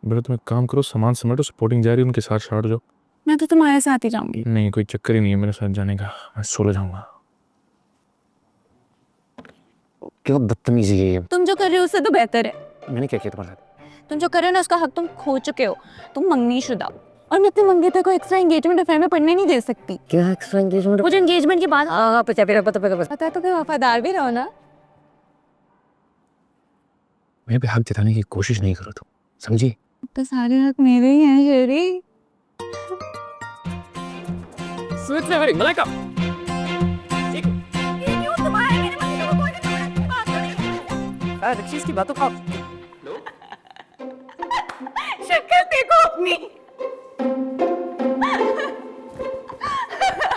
बेटा तुम एक काम करो, सामान समेटो, सपोर्टिंग जा रही है उनके साथ शाट जाओ। मैं तो तुम्हारे साथ ही जाऊंगी। नहीं, कोई चक्कर ही नहीं है मेरे साथ जाने का, मैं सोलो जाऊंगा। क्या बदतमीजी है ये। तुम जो कर रहे हो उससे तो बेहतर है। मैंने क्या किया तुम्हारे साथ? तुम जो कर रहे हो ना उसका हक तुम खो चुके हो। तुम मंगनीशुदा हो। और मैं अपने मंगेतर को एक्स्ट्रा एंगेजमेंट अफेयर में पढ़ने नहीं दे सकती। क्या एक्स्ट्रा एंगेजमेंट? मुझे एंगेजमेंट के बाद पता है तो कि वफादार भी रहो ना। मेरे पे हक जताने की कोशिश नहीं करो तुम, समझी? तो सारे हक मेरे ही हैं शेरी। मलाइका की बातों का शक्ल देखो अपनी।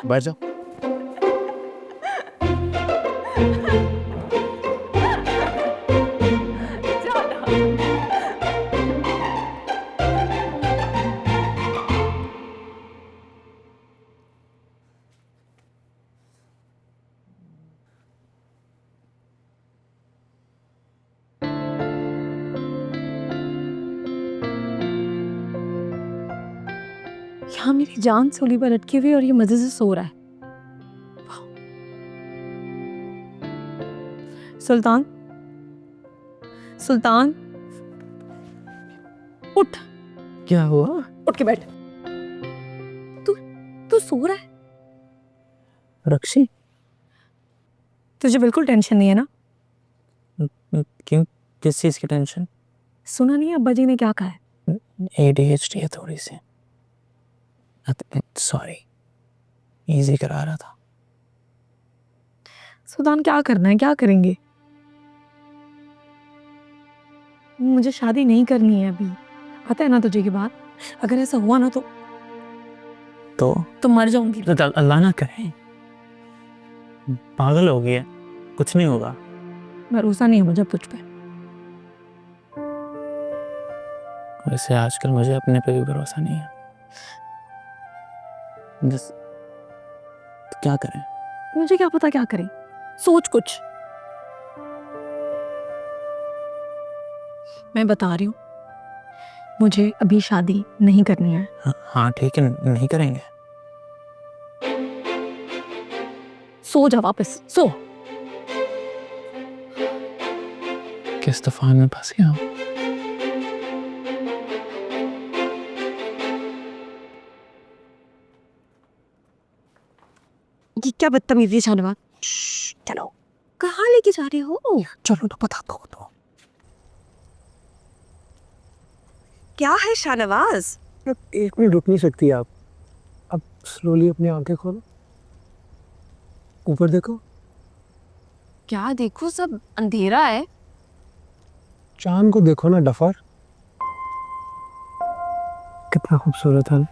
बैठ जाओ। यहाँ मेरी जान सूली पर अटकी हुई और ये मजे से सो रहा है। सुल्तान, सुल्तान उठ। क्या हुआ? उठ के बैठ। तू सो रहा है? रक्षी, तुझे बिल्कुल टेंशन नहीं है ना? क्यों? किस चीज की टेंशन? सुना नहीं अब्बा जी ने क्या कहा है? ADHD है थोड़ी सी। सॉरी, इजी करा रहा था। सुल्तान क्या करना है, क्या करेंगे? मुझे शादी नहीं करनी है अभी, पता है ना तुझे की बात। अगर ऐसा हुआ ना तो मर जाऊंगी। तो अल्लाह ना करे, पागल हो गई है, कुछ नहीं होगा। भरोसा नहीं है मुझे तुझ पे। वैसे आजकल मुझे अपने पे भी भरोसा नहीं है। तो क्या करें? मुझे क्या पता क्या करें, सोच कुछ। मैं बता रही हूँ, मुझे अभी शादी नहीं करनी है। हाँ ठीक है, नहीं करेंगे। सो जा वापस, सो। किस तूफान में फंस गया हूँ? ये क्या बदतमीजी है शाहनवाज। चलो, कहाँ लेके जा रहे हो? चलो तो बता दो तो। क्या है शाहनवाज? एक मिनट रुक नहीं सकती आप? अब स्लोली अपनी आंखें खोलो, ऊपर देखो। क्या देखो, सब अंधेरा है। चांद को देखो ना डफर, कितना खूबसूरत है ना?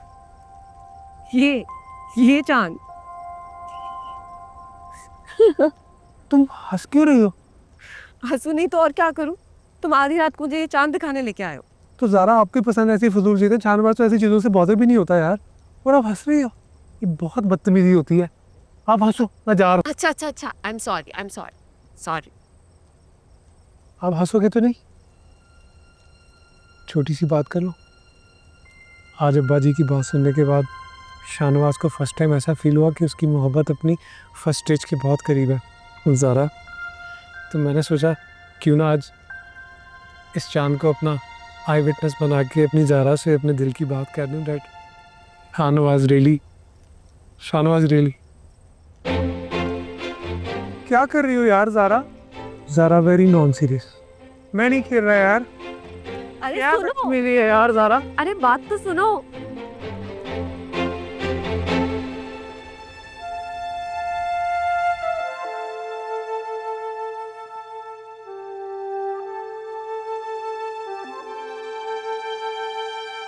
ये चांद। तुम हंस क्यों रही हो? हंसू नहीं तो और क्या करूं? तुम आधी रात को मुझे ये चांद दिखाने लेके आए हो। तो ज़रा आपकी पसंद ऐसी फजूल चीज़ें, चांद तो ऐसी चीज़ों से बॉदर भी नहीं होता यार। और आप हंस रही हो, ये बहुत बदतमीजी होती है। आप हंसो, मैं जा रहा अच्छा, आई एम सॉरी। हूँ। आप हंसोगे तो नहीं? छोटी सी बात कर लो। आज अब्बा जी की बात सुनने के बाद शाहनवाज को फर्स्ट टाइम ऐसा फील हुआ कि उसकी मोहब्बत अपनी फर्स्ट स्टेज के बहुत करीब है ज़रा। तो मैंने सोचा क्यों ना आज इस चांद को अपना आई विटनेस बना के अपनी ज़ारा से अपने दिल की बात कर दूं। डैट शाहनवाज रियली क्या कर रही हो यार Zara? Zara very non serious. मैं नहीं खेल रहा यार। अरे क्या सुनो, मेरी है यार ज़ारा? अरे बात तो सुनो।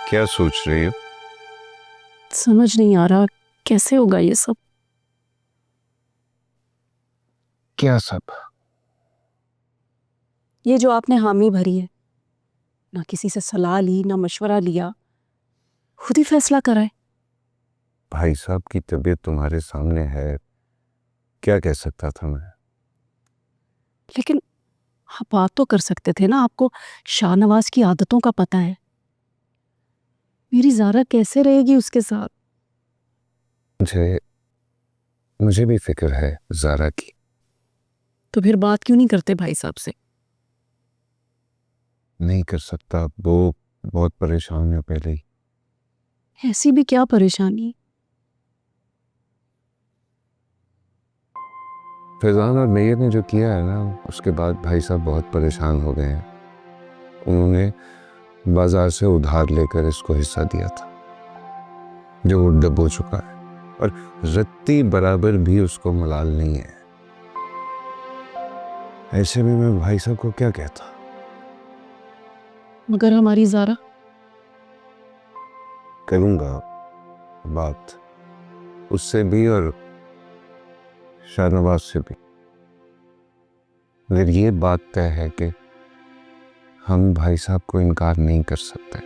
क्या सोच रही हो? समझ नहीं आ रहा कैसे होगा ये सब। क्या सब? ये जो आपने हामी भरी है, ना किसी से सलाह ली ना मशवरा लिया, खुद ही फैसला करा है। भाई साहब की तबीयत तुम्हारे सामने है, क्या कह सकता था मैं? लेकिन आप बात तो कर सकते थे ना, आपको शाहनवाज की आदतों का पता है। मेरी ज़ारा कैसे रहेगी उसके साथ? मुझे भी फिक्र है ज़ारा की। तो फिर बात क्यों नहीं करते भाई साहब से? नहीं कर सकता, वो बहुत परेशान है पहले ही। ऐसी भी क्या परेशानी? फैज़ान और मैयर ने जो किया है ना, उसके बाद भाई साहब बहुत परेशान हो गए हैं। उन्होंने बाजार से उधार लेकर इसको हिस्सा दिया था, जो वो डब हो चुका है, और रत्ती बराबर भी उसको मलाल नहीं है। ऐसे में मैं भाई साहब को क्या कहता? मगर हमारी ज़ारा? करूंगा बात उससे भी और शाहनवाज से भी, मगर ये बात तय है कि हम भाई साहब को इनकार नहीं कर सकते।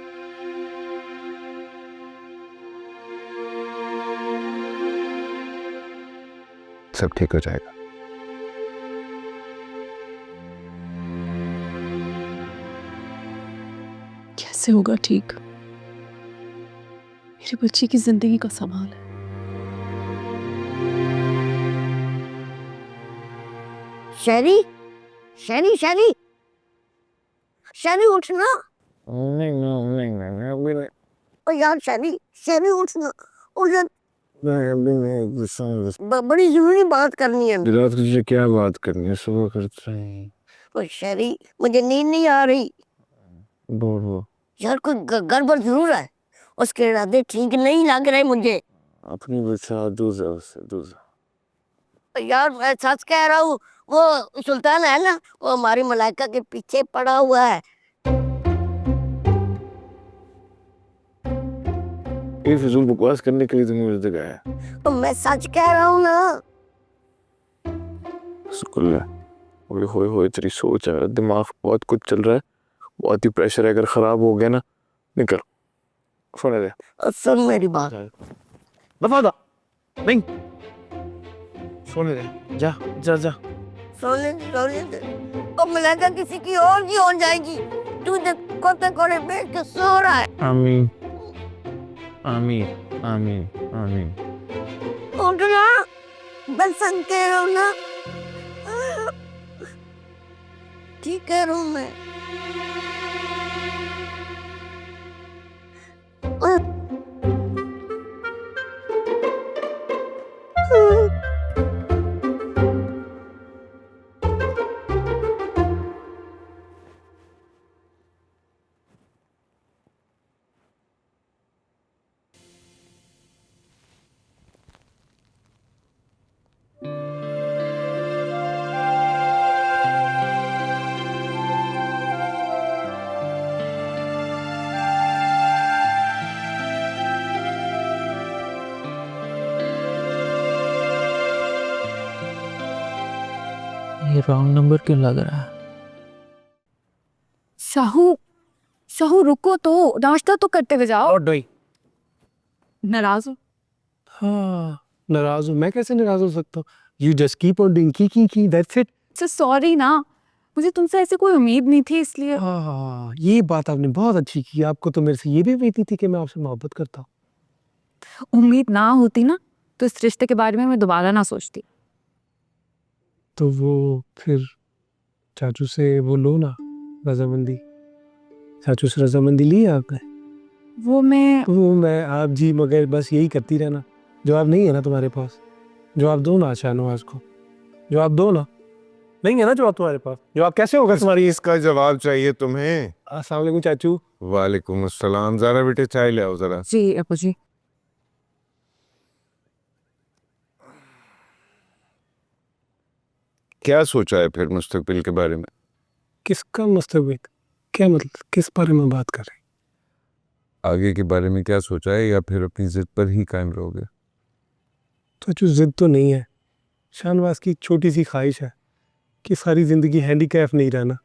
सब ठीक हो जाएगा। कैसे होगा ठीक? मेरे बच्चे की जिंदगी का सवाल है। शैरी, शैरी, शैरी, शैरी उठना। ओ यार शैरी, शैरी उठना, उठ जा। बड़ी जरूरी बात करनी है। रात तुझे क्या बात करनी है? सुबह करते हैं। ओ शैरी, मुझे नींद नहीं आ रही। बोलो। यार कोई गड़बड़ जरूर है। उसके इरादे ठीक नहीं लग रहे मुझे। अपनी बचा दूसरा उससे दूसरा। यार मैं सच कह रहा हूँ, वो सुल्तान है ना, वो हमारी मलाइका के पीछे पड़ा हुआ है। ये फिजूल बकवास करने के लिए तुमने मुझे दिखाया। तो मैं सच कह रहा हूँ ना। स्कूल है, होए होए तेरी सोच है, दिमाग बहुत कुछ चल रहा है, बहुत ही प्रेशर है। अगर खराब हो गया ना, निकल, सोने दे। सुन मेरी बात। दफा नहीं, सोने दे, जा जा जा। सोने दे। तो मलाइका किसी की और की हो जाएगी। तू कोते कोड़े बैठ के सो रहा है। आमीन आमीन आमीन आमीन। उठना, मैं संग कह रहा हूँ ना। ठीक कह रहा हूँ मैं। ये रॉन्ग नंबर क्यों लग रहा है? साहू, साहू रुको तो, नाश्ता तो करते हुए जाओ। और डोई। नाराज हो? हाँ, नाराज हूँ मैं? कैसे नाराज हो सकता हूँ? You just keep on doing की दैट्स इट। सॉरी ना, मुझे तुमसे ऐसे कोई उम्मीद नहीं थी, इसलिए। हाँ, ये बात आपने बहुत अच्छी की। आपको तो मेरे से ये भी उम्मीद नहीं थी कि मैं आपसे मोहब्बत करता हूँ। उम्मीद ना होती ना, तो इस रिश्ते के बारे में मैं दोबारा ना सोचती। तो वो फिर चाचू से वो लो ना, रजामंदी। चाचू से रजामंदी ली है आपने? वो मैं आप जी, मगर बस यही करती रहना। जवाब नहीं है ना तुम्हारे पास? जवाब दो ना शाहनवाज को, जवाब दो ना। नहीं है ना जवाब तुम्हारे पास? जवाब कैसे होगा तुम्हारी? इसका जवाब चाहिए तुम्हें? अस्सलाम वालेकुम चाचू। वालेकुम अस्सलाम। ज़रा बेटे चाय ले आओ ज़रा। जी अपू जी। क्या सोचा है फिर मुस्तकबिल के बारे में? किसका मुस्तकबिल? क्या मतलब, किस बारे में बात कर रहे हैं? आगे के बारे में क्या सोचा है, या फिर अपनी जिद पर ही कायम रहोगे? चाचू जिद तो नहीं है, शाहनवाज की एक छोटी सी ख्वाहिश है कि सारी ज़िंदगी हैंडीकैप नहीं रहना,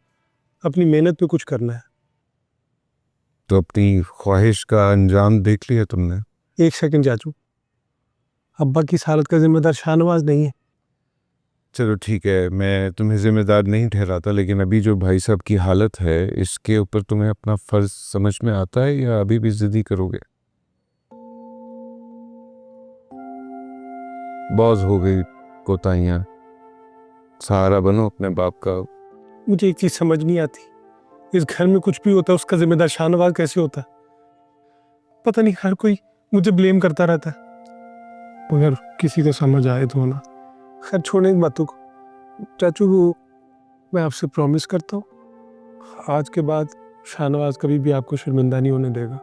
अपनी मेहनत पे कुछ करना है। तो अपनी ख्वाहिश का अंजाम देख लिया तुमने? एक सेकंड चाचू, अब्बा की इस हालत का जिम्मेदार शाहनवाज नहीं है, चलो ठीक है, मैं तुम्हें जिम्मेदार नहीं ठहराता, लेकिन अभी जो भाई साहब की हालत है इसके ऊपर तुम्हें अपना फर्ज समझ में आता है या अभी भी जिद्दी करोगे? बहुत हो गई कोताहियां, सहारा बनो अपने बाप का। मुझे एक चीज समझ नहीं आती, इस घर में कुछ भी होता है उसका जिम्मेदार शाहनवाज कैसे होता है? पता नहीं, हर कोई मुझे ब्लेम करता रहता है। मगर किसी को समझ आए तो ना। खैर छोड़ने इन बातों को। चाचू, मैं आपसे प्रॉमिस करता हूँ आज के बाद शाहनवाज कभी भी आपको शर्मिंदा नहीं होने देगा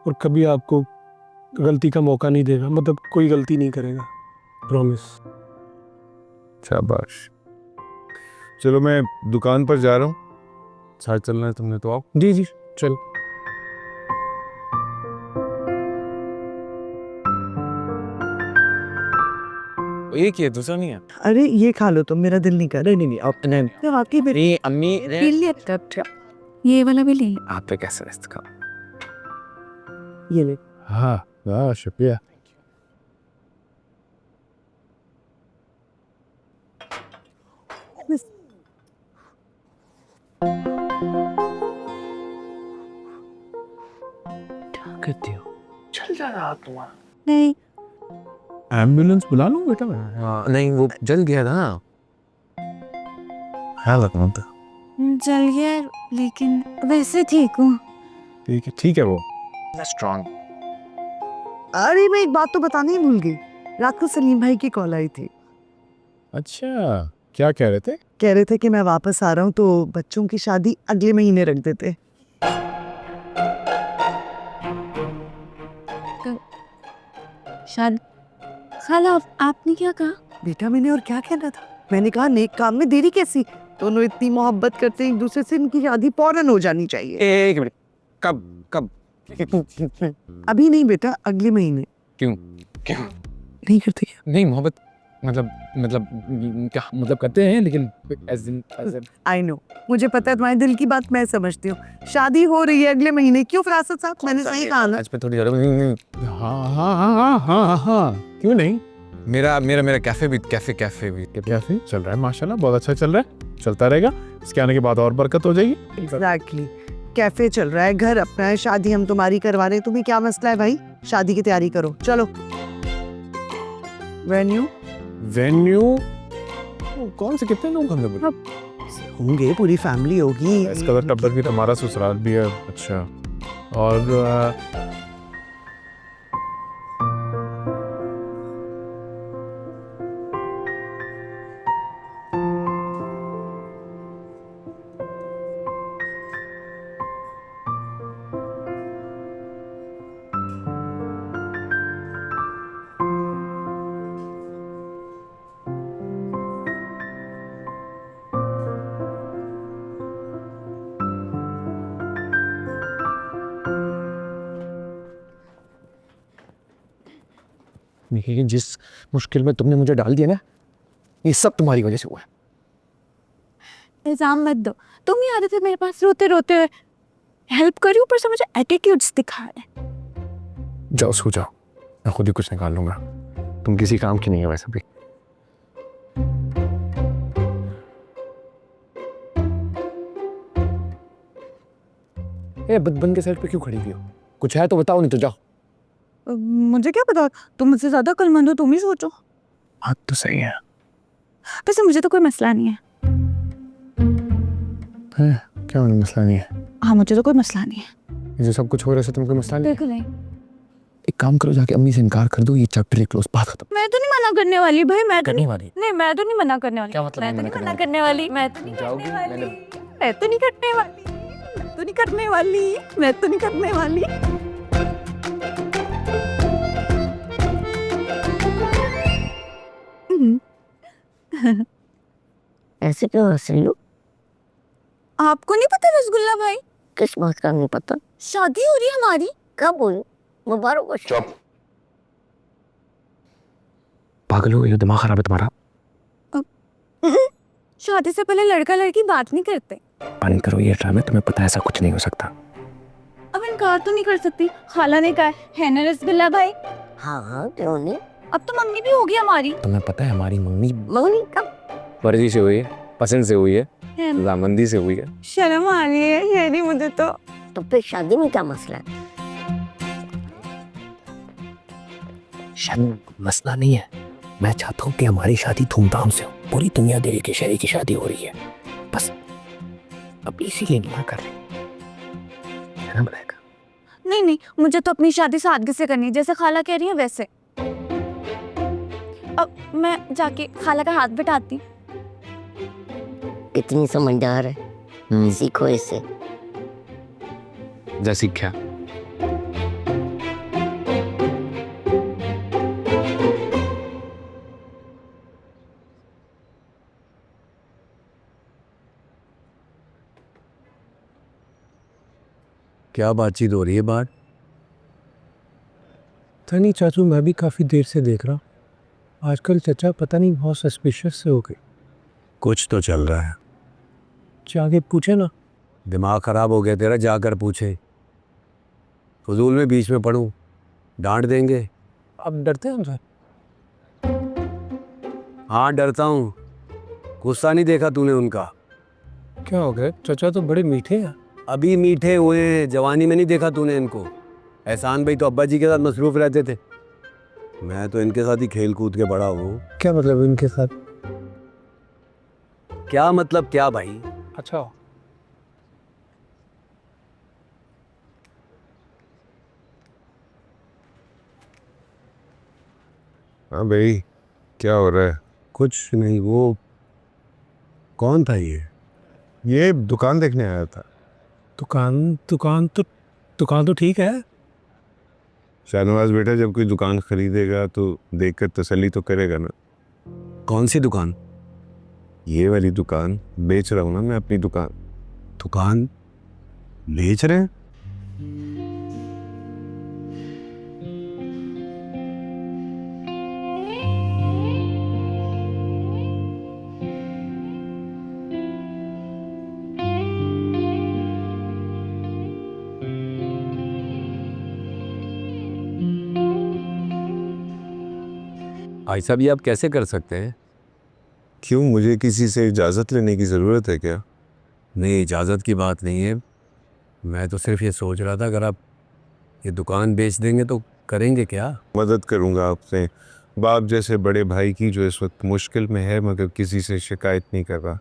और कभी आपको गलती का मौका नहीं देगा, मतलब कोई गलती नहीं करेगा। प्रॉमिस। शाबाश। चलो मैं दुकान पर जा रहा हूँ, साथ चलना है तुमने तो आओ। जी जी चल। ये क्या दूसरा नहीं है? अरे ये खा लो तुम, मेरा दिल नहीं कर रहा। नहीं अब नहीं। तो वाकई में अरे अम्मी ये वाला भी ले। आप पे कैसे रेस्ट का? ये ले। हाँ शुक्रिया। क्या करती हो? चल जा रहा तुम्हारा। नहीं, एम्बुलेंस बुला लूँ बेटा मैं? हाँ नहीं, वो जल गया था ना। हाँ लगना था। जल गया लेकिन वैसे ठीक हूँ। ठीक है वो स्ट्रॉन्ग। अरे मैं एक बात तो बताने ही भूल गई, रात को सलीम भाई की कॉल आई थी। अच्छा, क्या कह रहे थे? कह रहे थे कि मैं वापस आ रहा हूँ तो बच्चों की शादी अगले महीने रख देते। शायद खाला आपने क्या कहा? बेटा मैंने और क्या कहना था, मैंने कहा नेक काम में देरी कैसी, दोनों इतनी मोहब्बत करते हैं एक दूसरे से, इनकी शादी फौरन हो जानी चाहिए। एक मिनट, कब कब? अभी नहीं बेटा, अगले महीने। क्यों क्यों नहीं करते क्या? नहीं? मोहब्बत मतलब क्या मतलब करते हैं, लेकिन as in आई नो, मुझे पता है तुम्हारे दिल की बात मैं समझती हूँ। शादी हो रही है अगले महीने, क्यों फरासत साहब, मैंने सही कहा ना? आज पे थोड़ी हाँ क्यों नहीं? मेरा मेरा मेरा कैफे भी कैसे चल रहा है? माशाल्लाह बहुत अच्छा चल रहा है, चलता रहेगा। इसके आने के बाद और बरकत हो जाएगी। एग्जैक्टली, कैफे चल रहा है, घर अपना है, शादी हम तुम्हारी करवा रहे हैं, तुम्हें क्या मसला है भाई? शादी की तैयारी करो, चलो। वेन्यू कौन से, कितने लोग होंगे? होंगे, पूरी फैमिली होगी। इसका तो टब्बर भी, हमारा ससुराल भी है। अच्छा, और नहीं, जिस मुश्किल में तुमने मुझे डाल दिया ना, ये सब तुम्हारी वजह से हुआ है। इल्जाम मत दो, तुम ही आते थे मेरे पास रोते रोते हेल्प करी, ऊपर से मुझे एटीट्यूड्स दिखा रहे। जाओ सो जाओ, मैं खुद ही कुछ निकाल लूंगा। तुम किसी काम की नहीं है वैसे भी। बन के साइड पे क्यों खड़ी हुई हो? कुछ है तो बताओ, नहीं तो जाओ। मुझे क्या पता, तुम मुझसे ज्यादा अक्लमंद हो, तुम ही सोचो। बात तो सही है। वैसे मुझे तो कोई मसला नहीं है। क्या मसला नहीं है? हाँ, मुझे तो कोई मसला नहीं है। ये जो सब कुछ हो रहा है, तुम कोई मसला नहीं? बिल्कुल नहीं। एक काम करो, जाके अम्मी से इनकार कर दो, ये चैप्टर ही क्लोज, बात खत्म। मैं तो नहीं मना करने वाली भाई, मैं तो करने वाली? नहीं, मैं तो नहीं मना करने वाली। क्या मतलब मैं तो नहीं नहीं मना मना करने वाली, मैं तो नहीं जाओगी? करने वाली, मैंने- मैं तो नहीं करने वाली, मैं तो नहीं करने वाली, मैं तो नहीं करने वाली। ऐसे क्यों हंस रही हो? आपको नहीं पता रसगुल्ला भाई, किस बात का नहीं पता? शादी हो रही है हमारी। कब हुई? मुबारक हो। चुप। पागल हो, ये दिमाग खराब है तुम्हारा। शादी से पहले लड़का लड़की बात नहीं करते। बंद करो ये ड्रामे, तुम्हें पता है ऐसा कुछ नहीं हो सकता। अब इनकार तो नहीं कर सकती, खाला ने कहा है ना रसगुल्ला भाई। हाँ हाँ, क्यों नहीं? अब तो मम्मी भी होगी हमारी। तुम्हें पता है हमारी मम्मी मम्मी कब? मर्जी से हुई है, पसंद से हुई है, रजामंदी से हुई है। शर्म आ रही है शेरी मुझे तो। तो फिर शादी में क्या मसला है? शायद मसला नहीं है, मैं चाहता हूँ कि हमारी शादी धूमधाम से हो, पूरी दुनिया देवी के शहरी की शादी हो रही है, बस अब इसीलिए नहीं कर रही है ना मलाइका? नहीं नहीं, मुझे तो अपनी शादी सादगी से करनी है, जैसे खाला कह रही है वैसे। अब मैं जाके खाला का हाथ बिठाती। कितनी समझदार है, सीखो इससे। जा सीख्या। क्या बातचीत हो रही है बाहर? पता नहीं चाचू, मैं भी काफ़ी देर से देख रहा हूँ। आजकल चचा पता नहीं बहुत सस्पिशियस से हो गए। कुछ तो चल रहा है। जाके पूछे ना। दिमाग खराब हो गया तेरा, जाकर पूछे। फजूल में बीच में पढ़ूं, डांट देंगे। अब डरते हैं हमसे? हाँ डरता हूँ, गुस्सा नहीं देखा तूने उनका? क्या हो गया? चचा तो बड़े मीठे हैं। अभी मीठे हुए हैं, जवानी में नहीं देखा तूने इनको? एहसान भाई तो अब्बा जी के साथ मसरूफ रहते थे, मैं तो इनके साथ ही खेल कूद के बड़ा हूँ। क्या मतलब इनके साथ? क्या मतलब क्या भाई? अच्छा। हाँ भाई, क्या हो रहा है? कुछ नहीं। वो कौन था ये दुकान देखने आया था। दुकान तो ठीक है। शाहनवाज बेटा, जब कोई दुकान खरीदेगा तो देखकर तसल्ली तो करेगा ना। कौन सी दुकान? ये वाली दुकान बेच रहा हूँ ना मैं, अपनी दुकान। दुकान बेच रहे हैं? ऐसा भी आप कैसे कर सकते हैं? क्यों, मुझे किसी से इजाज़त लेने की ज़रूरत है क्या? नहीं, इजाज़त की बात नहीं है, मैं तो सिर्फ ये सोच रहा था अगर आप ये दुकान बेच देंगे तो करेंगे क्या? मदद करूँगा आपसे, बाप जैसे बड़े भाई की, जो इस वक्त मुश्किल में है मगर किसी से शिकायत नहीं कर रहा।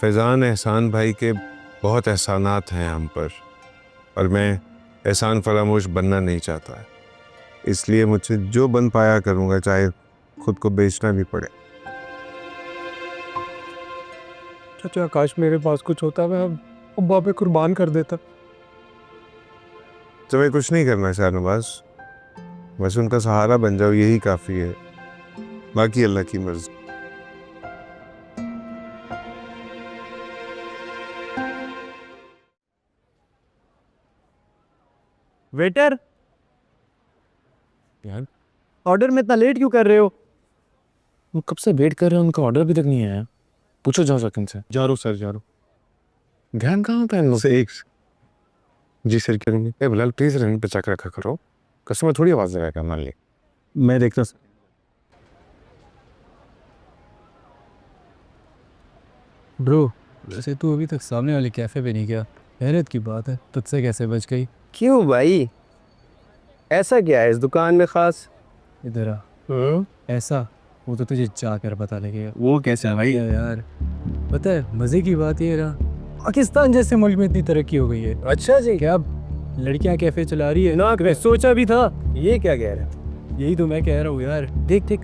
फैज़ान एहसान भाई के बहुत एहसानात हैं हम पर, और मैं एहसान फरामोश बनना नहीं चाहता है, इसलिए मुझसे जो बन पाया करूँगा, चाहे खुद को बेचना भी पड़े। चाचा काश मेरे पास कुछ होता, मैं अब्बा पे कुर्बान कर देता। तुम्हें कुछ नहीं करना शाहनवाज, बस उनका सहारा बन जाओ, यही काफ़ी है, बाकी अल्लाह की मर्जी। वेटर, यार ऑर्डर में इतना लेट क्यों कर रहे हो? वो कब से वेट कर रहे हैं, उनका ऑर्डर अभी तक नहीं आया। पूछो जाओ सेकंड से। जा रहा हूँ सर, जा रहा हूँ। ध्यान कहाँ पे इन से एक जी सर करेंगे। ए बिलाल प्लीज रनिंग पे चेक रखा करो, कस्टमर थोड़ी आवाज लगाएगा मान ली। मैं देखता हूँ। ब्रो, वैसे तू अभी तक सामने वाले कैफ़े पे नहीं गया, हैरत की बात है, तुझसे कैसे बच गई? क्यों भाई, ऐसा क्या है इस दुकान में ख़ास? इधर आ। ऐसा वो तो तुझे जाकर पता लगेगा। वो कैसे है भाई? यार पता है मज़े की बात ये रहा, पाकिस्तान जैसे मुल्क में इतनी तरक्की हो गई है। अच्छा जी। क्या अब लड़कियां कैफ़े चला रही है ना, सोचा भी था। ये क्या कह रहा है? यही तो मैं कह रहा हूँ यार। देख देख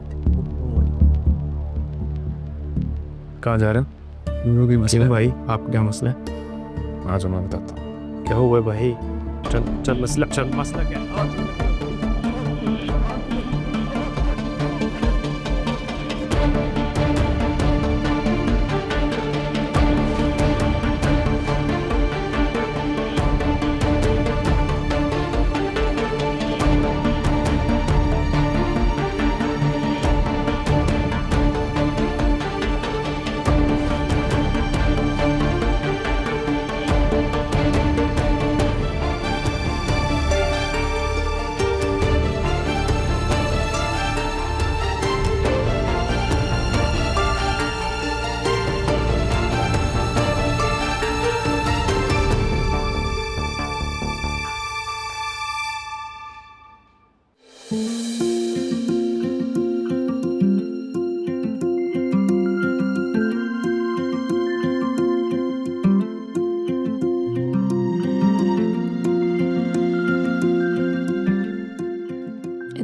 कहाँ जा रहे हैं? कोई मसला भाई आपका क्या मसला है? आज मैं बताता हूँ क्या हुआ भाई? चल चल, मसला क्या है?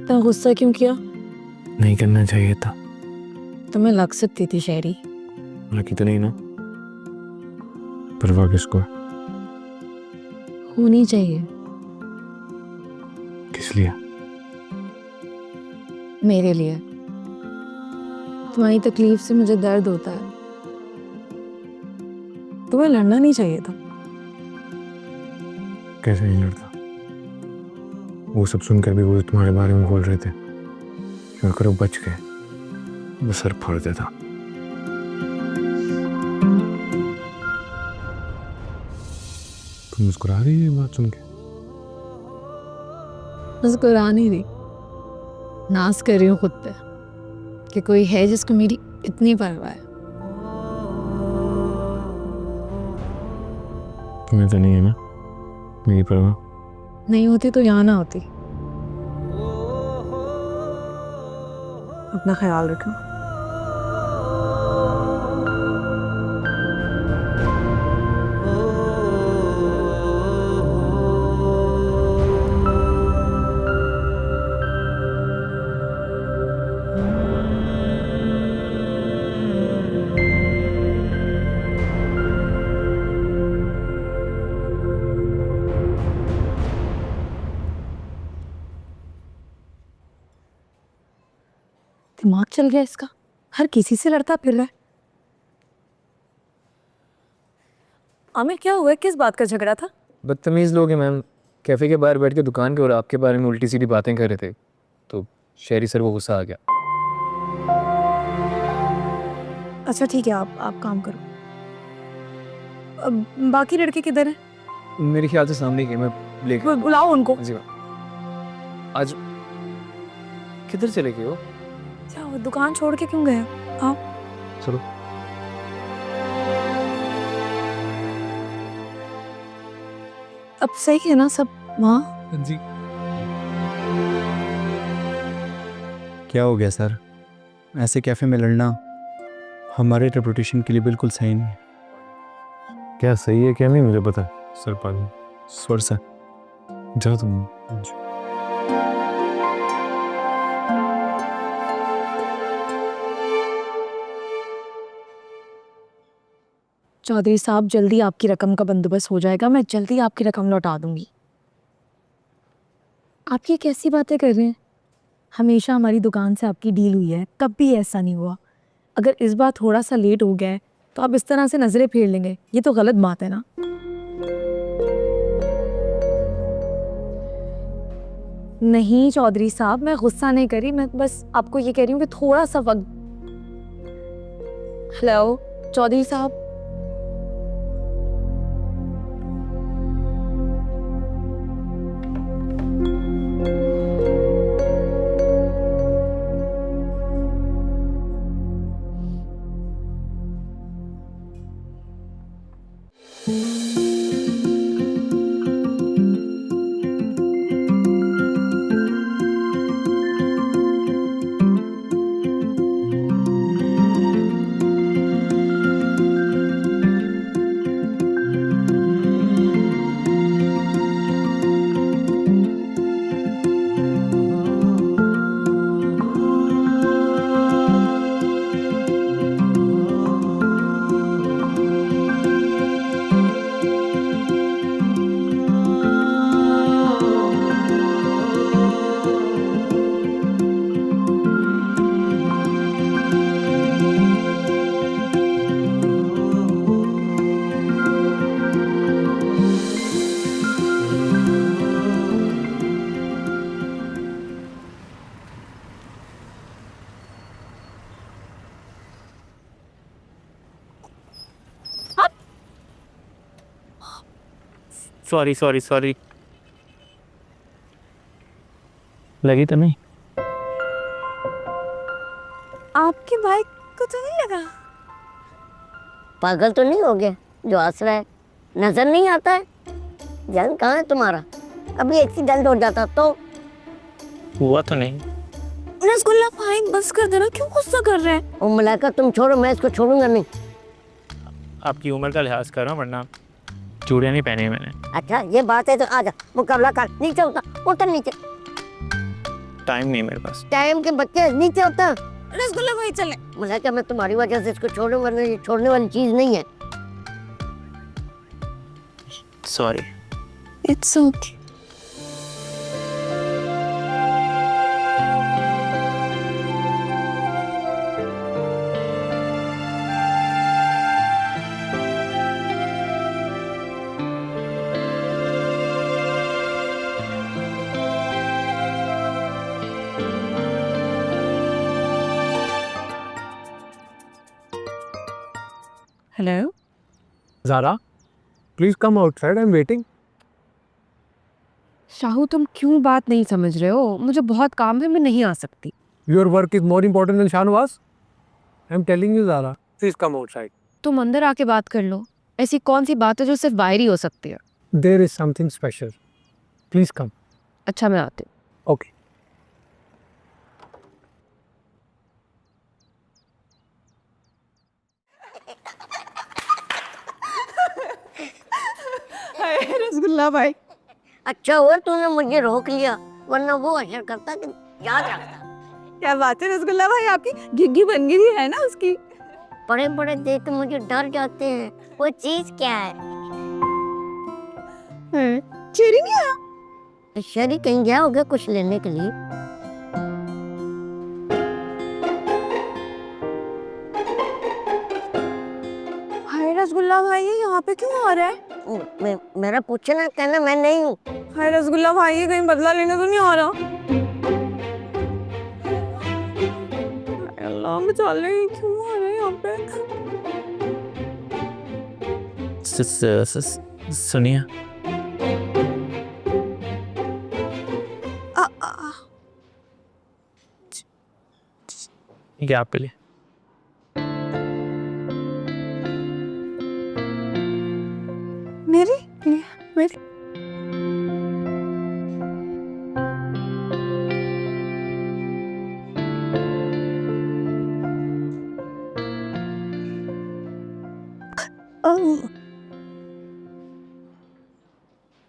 इतना गुस्सा क्यों किया? नहीं करना चाहिए था, तुम्हें लग सकती थी शायरी। लकी तो नहीं ना। परवाह किसको है? होनी चाहिए। किस लिए? मेरे लिए। तुम्हारी तकलीफ से मुझे दर्द होता है। तुम्हें लड़ना नहीं चाहिए था। कैसे नहीं लड़ता? वो सब सुनकर भी वो तुम्हारे बारे में बोल रहे थे, अगर वो बच गए वो सर फोड़ देता। तुम मुस्कुरा रही है बात सुन के? मुस्कुरा नहीं रही, नाज कर रही हूँ खुद पे कि कोई है जिसको मेरी इतनी परवाह है। तुम्हें तो नहीं है ना मेरी परवाह? नहीं होती तो यहाँ ना होती। अपना ख्याल रखना। दिमाग चल गया इसका, हर किसी से लड़ता फिर रहा है। आमिर क्या हुआ है? किस बात का झगड़ा था? बदतमीज़ लोग हैं मैम, कैफ़े के बाहर बैठ के दुकान के और आपके बारे में उल्टी सीधी बातें कर रहे थे, तो शहरी सर को गुस्सा आ गया। अच्छा ठीक है, आप काम करो। अब बाकी लड़के किधर हैं? मेरे ख्याल से सामने ही है, मैं लेके बुलाओ उनको। जी मैम। आज किधर चले गए हो? क्या वो दुकान छोड़ के क्यों गए? आओ। चलो। अब सही है ना सब वहाँ? जी। क्या हो गया सर? ऐसे कैफ़े में लड़ना हमारे रेपुटेशन के लिए बिल्कुल सही नहीं है। क्या सही है क्या नहीं मुझे पता। सर पानी स्वर सर, जाओ तुम। चौधरी साहब, जल्दी आपकी रकम का बंदोबस्त हो जाएगा, मैं जल्दी आपकी रकम लौटा दूंगी। आप ये कैसी बातें कर रहे हैं? हमेशा हमारी दुकान से आपकी डील हुई है, कभी ऐसा नहीं हुआ। अगर इस बार थोड़ा सा लेट हो गया है तो आप इस तरह से नजरें फेर लेंगे, ये तो गलत बात है ना। नहीं चौधरी साहब, मैं गुस्सा नहीं करी, मैं बस आपको ये कह रही हूँ कि थोड़ा सा वक्त। हेलो चौधरी साहब, सॉरी लगी तो नहीं? आपकी बाइक को तो नहीं लगा? पागल तो नहीं हो गया जो हंस रहा है? नजर नहीं आता है? ध्यान कहाँ है तुम्हारा? अभी एक्सीडेंट हो जाता तो। हुआ तो नहीं। रसगुल्ला फाइन, बस कर देना, क्यों गुस्सा कर रहे हैं? ओ मलाइका, तुम छोड़ो, मैं इसको छोड़ूंगा नहीं। आपकी उम्र का लिहाज कर रहा हूँ, वरना चूड़ियाँ नहीं पहनी मैंने। अच्छा ये बात है तो आजा, मुकाबला कर। नीचे उतर, उतर नीचे। टाइम नहीं मेरे पास। टाइम के बच्चे नीचे होता। रसगुल्ला भाई चले। मुझे क्या मैं तुम्हारी वजह से इसको छोड़ूं, वरना ये छोड़ने वाली चीज नहीं है। Sorry. It's okay. Hello Zara, please come outside, I am waiting. Shahu, तुम क्यों बात नहीं समझ रहे हो? मुझे बहुत काम है, मैं नहीं आ सकती। Your work is more important than Shahnawaz. I am telling you Zara, please come outside. तुम अंदर आके बात कर लो। ऐसी कौन सी बात है जो सिर्फ बाहर ही हो सकती है? There is something special, please come. अच्छा, मैं आती हूँ। ओके। रसगुल्ला भाई, अच्छा हुआ तूने मुझे रोक लिया, वरना वो अशर करता कि याद रखता। क्या बात है रसगुल्ला भाई, आपकी घिग्गी बन गई है ना उसकी। बड़े बड़े देख के मुझे डर जाते हैं। वो चीज क्या है? चेरी नहीं आया? शरी कहीं गया होगा कुछ लेने के लिए। हाय रसगुल्ला भाई, ये यहाँ पे क्यों आ रहा है? मेरा पूछना कहना मैं नहीं हूँ। हाय रसगुल्ला भाई, ये कहीं बदला लेने तो नहीं आ रहा? हाय अल्लाह बचा ले, ये क्यों आ रहा है यहाँ पे? सुनिए, ये आपके लिए। मेरी मेरी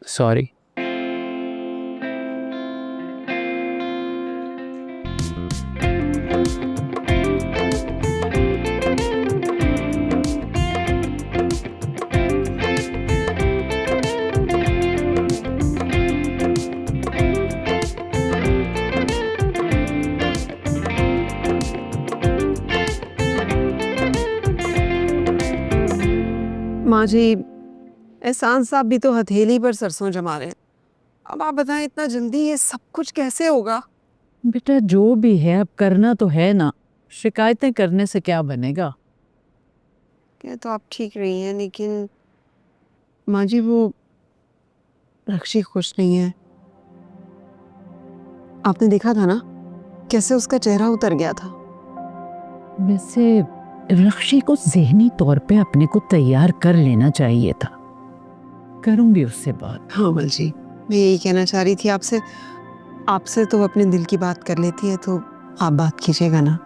सॉरी। माँ जी, एहसान साहब भी तो हथेली पर सरसों जमा रहे हैं। अब आप बताएं, इतना जल्दी ये सब कुछ कैसे होगा? बेटा जो भी है अब करना तो है ना, शिकायतें करने से क्या बनेगा। क्या तो आप ठीक रही हैं, लेकिन माँ जी वो रक्षी खुश नहीं है। आपने देखा था ना कैसे उसका चेहरा उतर गया था। वैसे रक्षी को ज़हनी तौर पे अपने को तैयार कर लेना चाहिए था। करूंगी उससे बात। हाँ मल जी, मैं यही कहना चाह रही थी आपसे। आपसे तो अपने दिल की बात कर लेती है, तो आप बात कीजिएगा ना।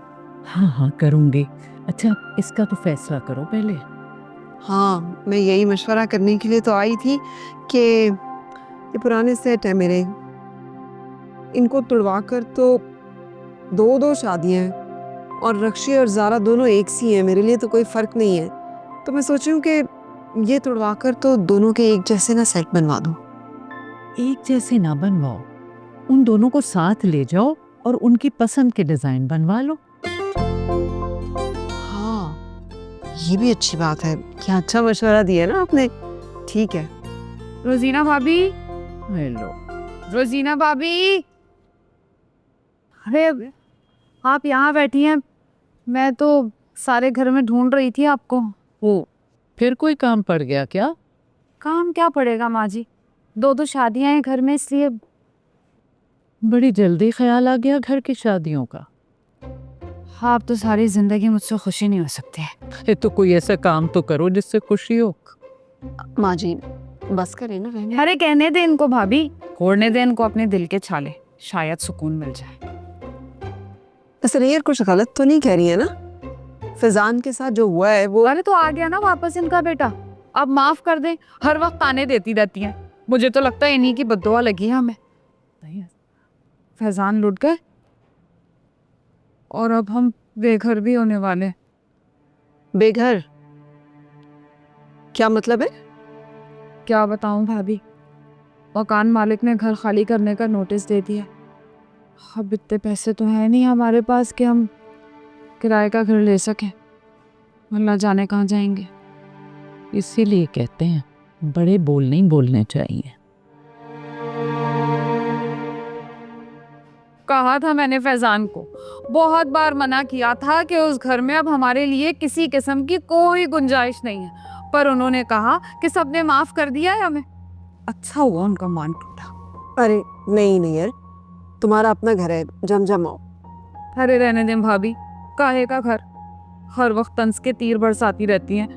हाँ हाँ करूंगी। अच्छा इसका तो फैसला करो पहले। हाँ, मैं यही मशवरा करने के लिए तो आई थी कि ये पुराने सेट है मेरे, इनको तुड़वा कर तो दो शादियाँ हैं और रक्षी और ज़ारा दोनों एक सी हैं। मेरे लिए तो कोई फ़र्क नहीं है, तो मैं सोच रही हूँ कि ये तुड़वा कर तो दोनों के एक जैसे ना सेट बनवा दूँ। एक जैसे ना बनवाओ, उन दोनों को साथ ले जाओ और उनकी पसंद के डिज़ाइन बनवा लो। हाँ, ये भी अच्छी बात है। क्या अच्छा मशवरा दिया ना आपने। ठीक है। रोजीना भाभी, हेलो। रोजीना भाभी, अरे आप यहाँ बैठी हैं, मैं तो सारे घर में ढूंढ रही थी आपको। ओ, फिर कोई काम पड़ गया क्या? काम क्या पड़ेगा माँ जी, दो शादियां हैं घर में, इसलिए। बड़ी जल्दी ख्याल आ गया घर की शादियों का। हाँ, आप तो सारी जिंदगी मुझसे खुशी नहीं हो सकते। तो कोई ऐसा काम तो करो जिससे खुशी हो। माँ जी बस करें ना, रहने। अरे कहने दे इनको भाभी, फोड़ने दे इनको अपने दिल के छाले, शायद सुकून मिल जाए। असर कुछ गलत तो नहीं कह रही है ना? फिजान के साथ जो हुआ है वो। अरे तो आ गया ना वापस इनका बेटा, अब माफ कर दे। हर वक्त ताने देती रहती हैं, मुझे तो लगता है इन्हीं की बद्दुआ लगी है हमें। फैजान लुट गए और अब हम बेघर भी होने वाले हैं। बेघर क्या मतलब है? क्या बताऊं भाभी, मकान मालिक ने घर खाली करने का नोटिस दे दिया। अब इतने पैसे तो है नहीं हमारे पास कि हम किराए का घर ले सकें, वरना जाने कहाँ जाएंगे। इसीलिए कहते हैं बड़े बोल नहीं बोलने चाहिए। कहा था मैंने फैजान को, बहुत बार मना किया था कि उस घर में अब हमारे लिए किसी किस्म की कोई गुंजाइश नहीं है, पर उन्होंने कहा कि सबने माफ कर दिया है हमें। अच्छा हुआ उनका मान टूटा। अरे नहीं नहीं यार, तुम्हारा अपना घर है, जम जमाओ। अरे रहने दें भाभी, काहे का घर, हर वक्त तंज के तीर बरसाती रहती हैं।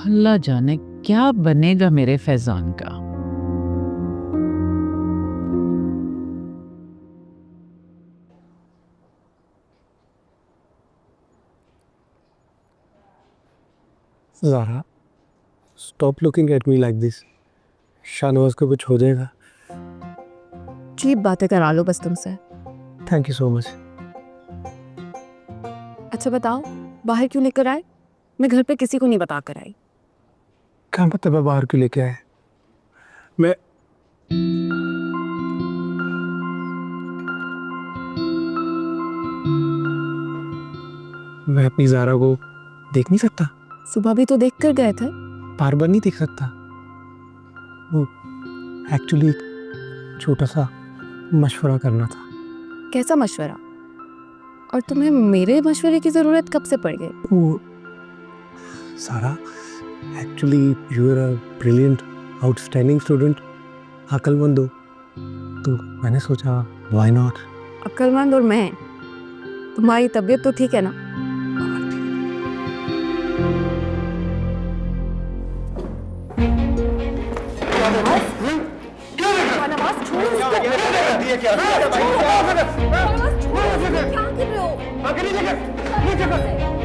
अल्लाह जाने क्या बनेगा मेरे फैजान का। Zara, stop looking at me like this. Shahnawaz को कुछ हो जाएगा। चीप बातें करा लो बस तुमसे। Thank you so much. अच्छा बताओ, बाहर क्यों लेकर आए? मैं घर पे किसी को नहीं बता कर आई। क्या मतलब है बाहर क्यों लेके आए? मैं अपनी ज़ारा को देख नहीं सकता? सुबह भी तो देख कर गए थे। बार बार नहीं देख सकता। वो एक्चुअली एक छोटा सा मशवरा करना था। कैसा मशवरा? और तुम्हें मेरे मशवरे की ज़रूरत कब से पड़ गई? वो सारा, actually you are a brilliant outstanding student, अक्लमंद हो, तो मैंने सोचा व्हाई नॉट। अक्लमंद और मैं, तुम्हारी तबीयत तो ठीक है ना? क्या कर रहे हो?